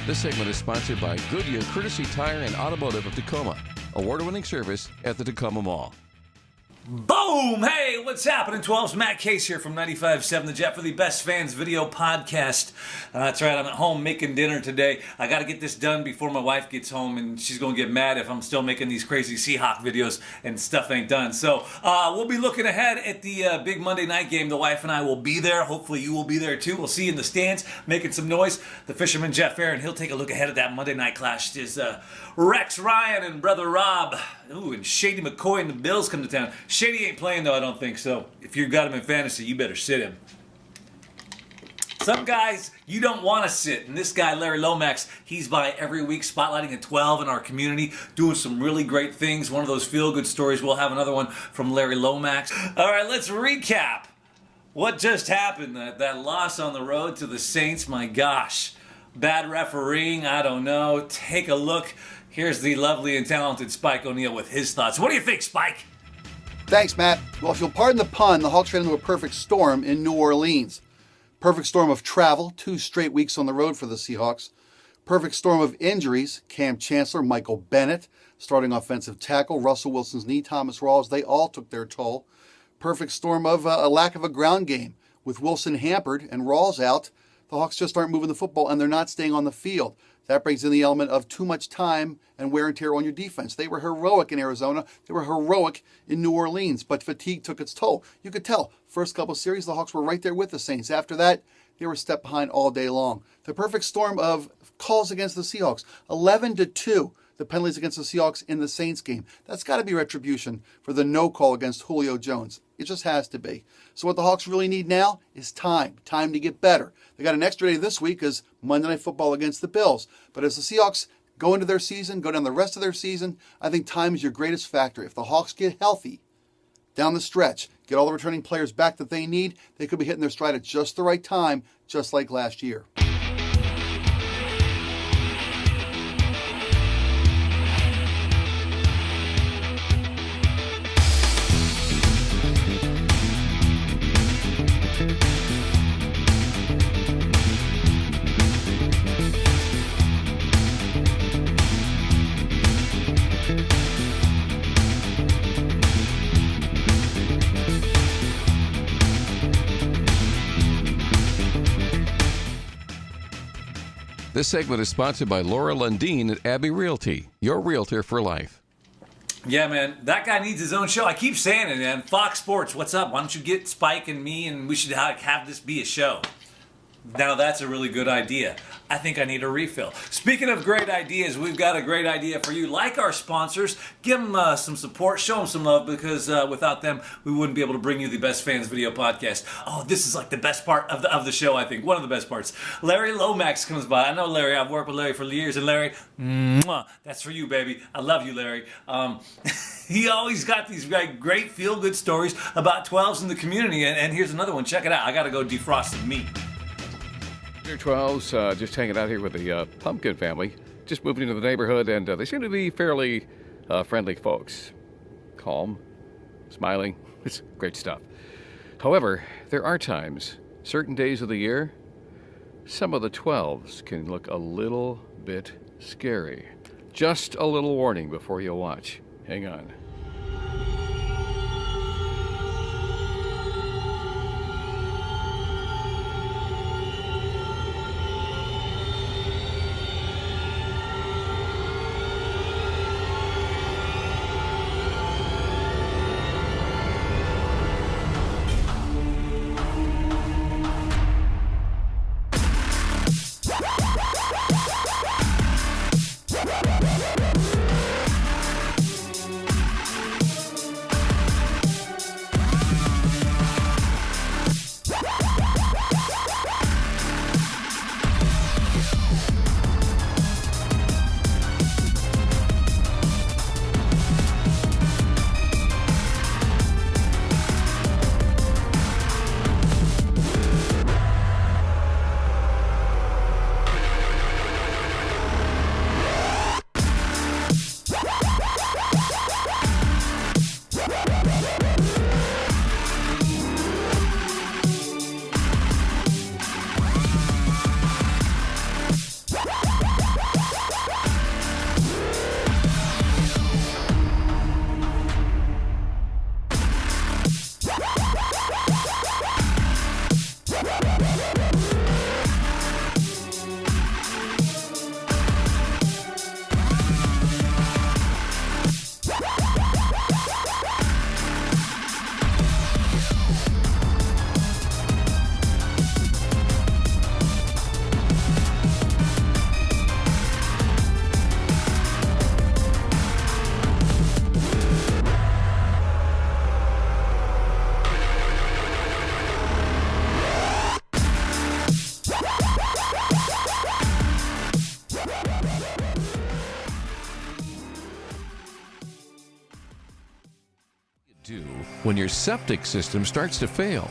This segment is sponsored by Goodyear Courtesy Tire and Automotive of Tacoma. Award-winning service at the Tacoma Mall. Boom! Hey, what's happening? 12's Matt Case here from 95.7 The Jet for the Best Fans Video Podcast. That's right, I'm at home making dinner today. I got to get this done before my wife gets home, and she's going to get mad if I'm still making these crazy Seahawk videos and stuff ain't done. So we'll be looking ahead at the big Monday night game. The wife and I will be there. Hopefully you will be there too. We'll see you in the stands making some noise. The fisherman Jeff Aaron, he'll take a look ahead at that Monday night clash. Is Rex Ryan and Brother Rob. Ooh, and Shady McCoy and the Bills come to town. Shady ain't playing, though, I don't think so. If you've got him in fantasy, you better sit him. Some guys you don't want to sit, and this guy, Larry Lomax, he's by every week spotlighting a 12 in our community, doing some really great things. One of those feel-good stories. We'll have another one from Larry Lomax. All right, let's recap what just happened. That loss on the road to the Saints, my gosh. Bad refereeing, I don't know. Take a look. Here's the lovely and talented Spike O'Neill with his thoughts. What do you think, Spike? Thanks, Matt. Well, if you'll pardon the pun, the Hawks ran into a perfect storm in New Orleans. Perfect storm of travel, 2 straight weeks on the road for the Seahawks. Perfect storm of injuries, Cam Chancellor, Michael Bennett, starting offensive tackle, Russell Wilson's knee, Thomas Rawls, they all took their toll. Perfect storm of a lack of a ground game. With Wilson hampered and Rawls out, the Hawks just aren't moving the football and they're not staying on the field. That brings in the element of too much time and wear and tear on your defense. They were heroic in Arizona. They were heroic in New Orleans, but fatigue took its toll. You could tell, first couple of series, the Hawks were right there with the Saints. After that, they were a step behind all day long. The perfect storm of calls against the Seahawks. 11-2, the penalties against the Seahawks in the Saints game. That's got to be retribution for the no call against Julio Jones. It just has to be. So what the Hawks really need now is time to get better. They got an extra day this week as Monday Night Football against the Bills. But as the Seahawks go into their season, go down the rest of their season, I think time is your greatest factor. If the Hawks get healthy down the stretch, get all the returning players back that they need, they could be hitting their stride at just the right time, just like last year. This segment is sponsored by Laura Lundeen at Abbey Realty, your realtor for life. Yeah, man, that guy needs his own show. I keep saying it, man. Fox Sports, what's up? Why don't you get Spike and me, and we should have this be a show. Now that's a really good idea. I think I need a refill. Speaking of great ideas, we've got a great idea for you. Like our sponsors, give them some support, show them some love, because without them, we wouldn't be able to bring you the Best Fans Video Podcast. Oh, this is like the best part of the show, I think. One of the best parts. Larry Lomax comes by. I know Larry. I've worked with Larry for years. And Larry, that's for you, baby. I love you, Larry. He always got these great feel-good stories about 12s in the community. And here's another one. Check it out. I got to go defrost some meat. Dear 12s, just hanging out here with the Pumpkin family. Just moved into the neighborhood, and they seem to be fairly friendly folks. Calm, smiling. It's great stuff. However, there are times, certain days of the year, some of the 12s can look a little bit scary. Just a little warning before you watch. Hang on. Do when your septic system starts to fail.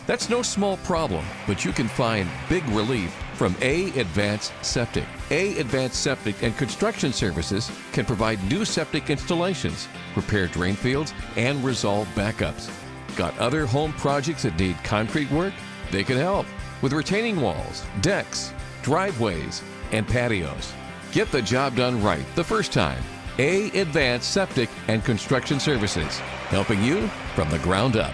That's no small problem, but you can find big relief from A Advanced Septic. A Advanced Septic and Construction Services can provide new septic installations, repair drain fields, and resolve backups. Got other home projects that need concrete work? They can help with retaining walls, decks, driveways, and patios. Get the job done right the first time. A Advanced Septic and Construction Services, helping you from the ground up.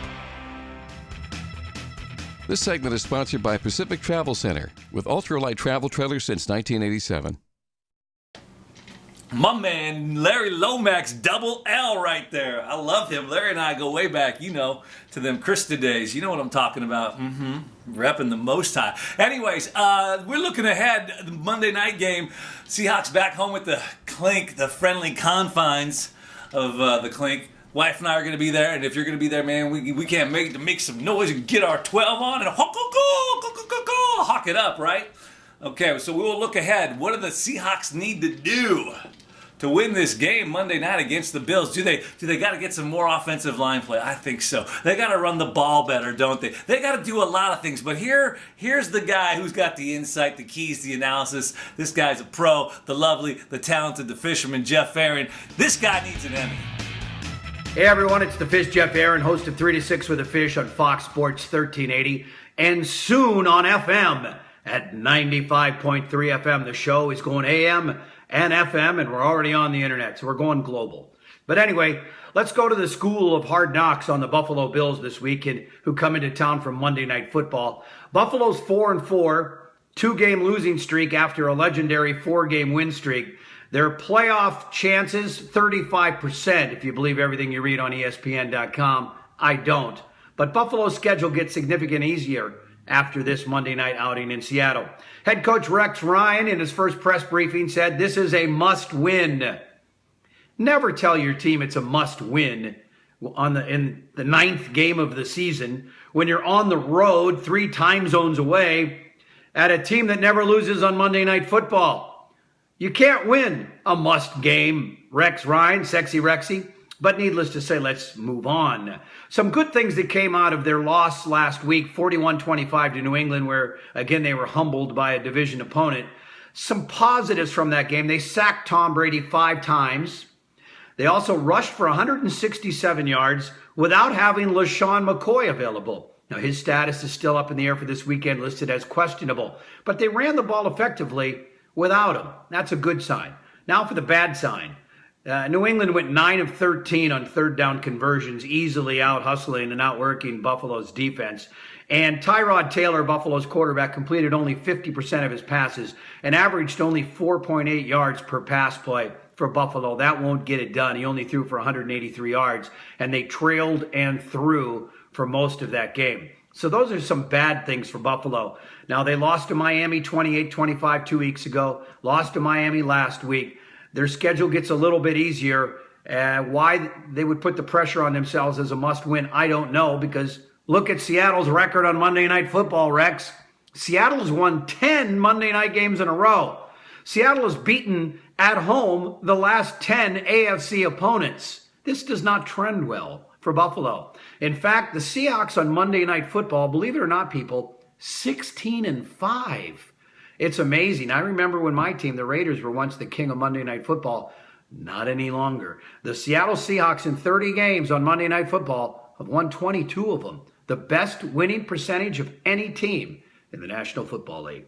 This segment is sponsored by Pacific Travel Center, with ultralight travel trailers since 1987. My man, Larry Lomax, double L right there. I love him. Larry and I go way back, you know, to them Krista days. You know what I'm talking about. Repping the Most High. Anyways, we're looking ahead. The Monday night game. Seahawks back home with the Clink, the friendly confines of the Clink. Wife and I are going to be there, and if you're going to be there, man, we can't wait to make some noise and get our 12 on and hawk it up, right? Okay, so we will look ahead. What do the Seahawks need to do to win this game Monday night against the Bills? Do they got to get some more offensive line play? I think so. They got to run the ball better, don't they? They got to do a lot of things. But here's the guy who's got the insight, the keys, the analysis. This guy's a pro, the lovely, the talented, the fisherman, Jeff Aaron. This guy needs an Emmy. Hey everyone, it's the Fish, Jeff Aaron, host of 3 to 6 with the Fish on Fox Sports 1380, and soon on FM at 95.3 FM. The show is going AM and FM, and we're already on the internet, so we're going global. But anyway, let's go to the school of hard knocks on the Buffalo Bills this weekend, who come into town for Monday Night Football. Buffalo's 4-4, 2-game losing streak after a legendary 4-game win streak. Their playoff chances, 35%, if you believe everything you read on ESPN.com. I don't. But Buffalo's schedule gets significantly easier after this Monday night outing in Seattle. Head coach Rex Ryan, in his first press briefing, said this is a must-win. Never tell your team it's a must-win in the 9th game of the season when you're on the road 3 time zones away at a team that never loses on Monday Night Football. You can't win a must game, Rex Ryan, sexy Rexy. But needless to say, let's move on. Some good things that came out of their loss last week, 41-25 to New England, where, again, they were humbled by a division opponent. Some positives from that game. They sacked Tom Brady 5 times. They also rushed for 167 yards without having LaShawn McCoy available. Now, his status is still up in the air for this weekend, listed as questionable. But they ran the ball effectively without him. That's a good sign. Now for the bad sign. New England went 9 of 13 on third down conversions, easily out hustling and outworking Buffalo's defense. And Tyrod Taylor, Buffalo's quarterback, completed only 50% of his passes and averaged only 4.8 yards per pass play for Buffalo. That won't get it done. He only threw for 183 yards, and they trailed and threw for most of that game. So those are some bad things for Buffalo. Now, they lost to Miami 28-25 2 weeks ago, lost to Miami last week. Their schedule gets a little bit easier. Why they would put the pressure on themselves as a must-win, I don't know, because look at Seattle's record on Monday Night Football, Rex. Seattle's won 10 Monday night games in a row. Seattle has beaten at home the last 10 AFC opponents. This does not trend well for Buffalo. In fact, the Seahawks on Monday Night Football, believe it or not, people, 16-5. It's amazing. I remember when my team, the Raiders, were once the king of Monday Night Football. Not any longer. The Seattle Seahawks in 30 games on Monday Night Football have won 22 of them. The best winning percentage of any team in the National Football League.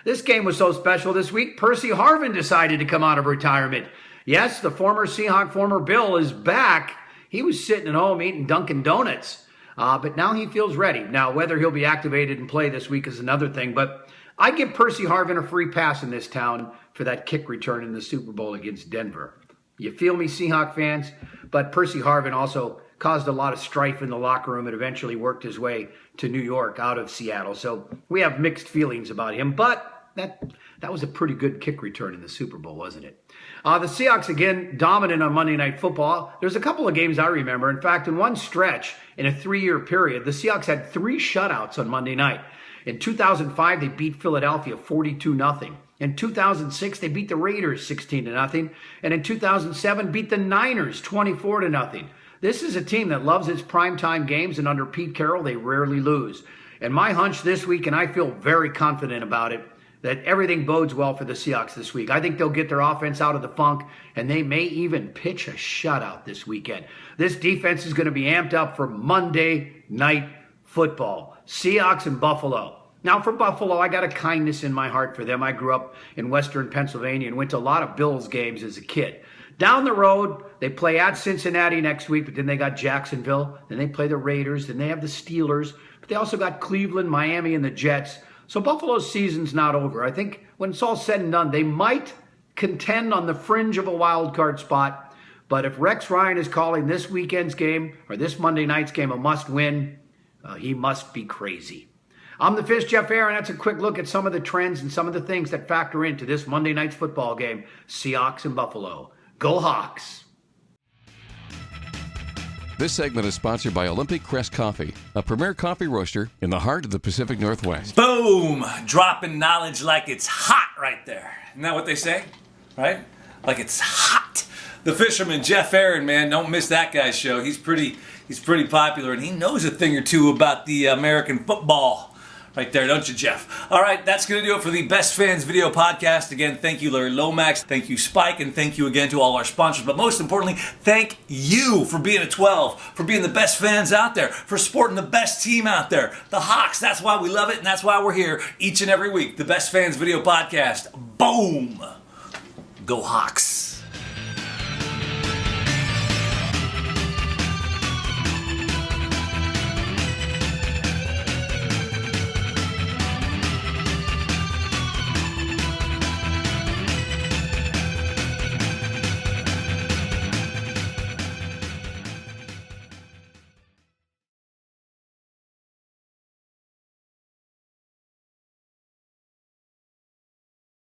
This game was so special this week, Percy Harvin decided to come out of retirement. Yes, the former Seahawk, former Bill, is back. He was sitting at home eating Dunkin' Donuts. But now he feels ready. Now, whether he'll be activated and play this week is another thing. But I give Percy Harvin a free pass in this town for that kick return in the Super Bowl against Denver. You feel me, Seahawk fans? But Percy Harvin also caused a lot of strife in the locker room and eventually worked his way to New York out of Seattle. So we have mixed feelings about him. But that was a pretty good kick return in the Super Bowl, wasn't it? The Seahawks, again, dominant on Monday Night Football. There's a couple of games I remember. In fact, in one stretch, in a 3-year period, the Seahawks had 3 shutouts on Monday night. In 2005, they beat Philadelphia 42-0. In 2006, they beat the Raiders 16-0. And in 2007, beat the Niners 24-0. This is a team that loves its primetime games, and under Pete Carroll, they rarely lose. And my hunch this week, and I feel very confident about it, that everything bodes well for the Seahawks this week. I think they'll get their offense out of the funk, and they may even pitch a shutout this weekend. This defense is going to be amped up for Monday Night Football. Seahawks and Buffalo. Now, for Buffalo, I got a kindness in my heart for them. I grew up in Western Pennsylvania and went to a lot of Bills games as a kid. Down the road, they play at Cincinnati next week, but then they got Jacksonville. Then they play the Raiders. Then they have the Steelers. But they also got Cleveland, Miami, and the Jets. So Buffalo's season's not over. I think when it's all said and done, they might contend on the fringe of a wild card spot. But if Rex Ryan is calling this weekend's game or this Monday night's game a must-win, he must be crazy. I'm the Fish, Jeff Aaron. That's a quick look at some of the trends and some of the things that factor into this Monday night's football game, Seahawks and Buffalo. Go Hawks! This segment is sponsored by Olympic Crest Coffee, a premier coffee roaster in the heart of the Pacific Northwest. Boom! Dropping knowledge like it's hot right there. Isn't that what they say? Right? Like it's hot. The Fisherman, Jeff Aaron, man, don't miss that guy's show. He's pretty popular, and he knows a thing or two about the American football. Right there, don't you, Jeff? All right, that's going to do it for the Best Fans Video Podcast. Again, thank you, Larry Lomax. Thank you, Spike. And thank you again to all our sponsors. But most importantly, thank you for being a 12, for being the best fans out there, for supporting the best team out there, the Hawks. That's why we love it, and that's why we're here each and every week. The Best Fans Video Podcast. Boom! Go Hawks.